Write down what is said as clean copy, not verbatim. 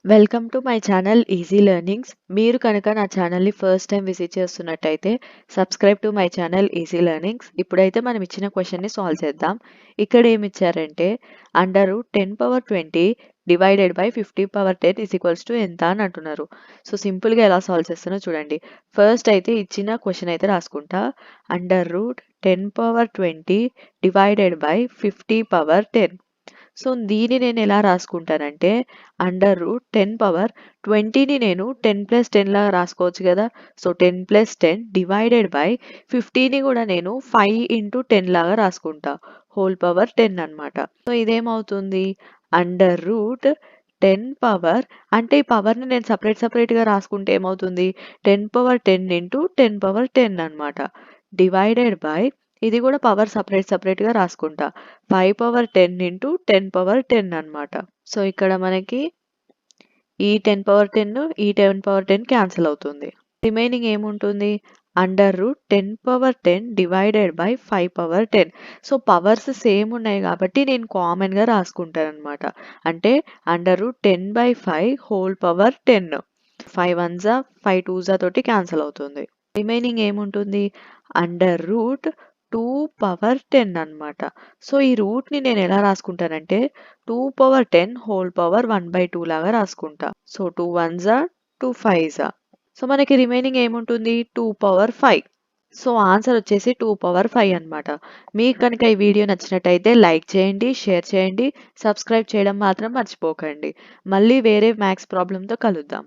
Welcome to my channel easy learnings. మీరు కనుక నా ఛానల్ని ఫస్ట్ టైం విజిట్ చేస్తున్నట్టయితే subscribe to my channel easy learnings. ఇప్పుడైతే మనం ఇచ్చిన క్వశ్చన్ని సాల్వ్ చేద్దాం. ఇక్కడ ఏమి ఇచ్చారంటే under root 10 power 20 divided by 50 power 10 is equals to ఎంత అని అంటున్నారు. సో సింపుల్గా ఎలా సాల్వ్ చేస్తానో చూడండి. ఫస్ట్ అయితే ఇచ్చిన క్వశ్చన్ అయితే రాసుకుంటా. Under root 10 power 20 divided by 50 power 10. So దీన్ని నేను ఎలా రాసుకుంటానంటే అండర్ రూట్ 10 పవర్ 20ని నేను 10 + 10 లాగా రాసుకోవచ్చు కదా. సో 10 + 10 డివైడెడ్ బై 50ని కూడా నేను 5 × 10 లాగా రాసుకుంటా. హోల్ పవర్ 10 అనమాట. సో ఇదేమవుతుంది అండర్ రూట్ 10 పవర్ అంటే ఈ పవర్ని నేను సపరేట్గా రాసుకుంటే ఏమవుతుంది 10 పవర్ 10 × 10 పవర్ 10 అనమాట. డివైడెడ్ బై ఇది కూడా పవర్ సపరేట్గా రాసుకుంటా 5 పవర్ 10 × 10 పవర్ 10 అనమాట. సో ఇక్కడ మనకి ఈ 10 పవర్ 10 ఈ 10 పవర్ 10 క్యాన్సిల్ అవుతుంది. రిమైనింగ్ ఏముంటుంది under root 10 power 10 divided by 5 power 10. So powers same ఉన్నాయి కాబట్టి నేను కామన్గా రాసుకుంటాను అనమాట. అంటే under root 10/5 whole power 10. 5 1s 5 2s తోటి క్యాన్సిల్ అవుతుంది. రిమైనింగ్ ఏముంటుంది అండర్ రూట్ 2 పవర్ 10 అనమాట. సో ఈ రూట్ని నేను ఎలా రాసుకుంటానంటే 2 పవర్ 10 హోల్ పవర్ 1/2 లాగా రాసుకుంటా. So 2 1s 2 5s. సో మనకి రిమైనింగ్ ఏముంటుంది 2 పవర్ 5. సో ఆన్సర్ వచ్చేసి 2 పవర్ 5 అనమాట. మీకు కనుక ఈ వీడియో నచ్చినట్టయితే లైక్ చేయండి, షేర్ చేయండి, సబ్స్క్రైబ్ చేయడం మాత్రం మర్చిపోకండి. మళ్ళీ వేరే మ్యాథ్స్ ప్రాబ్లంతో కలుద్దాం.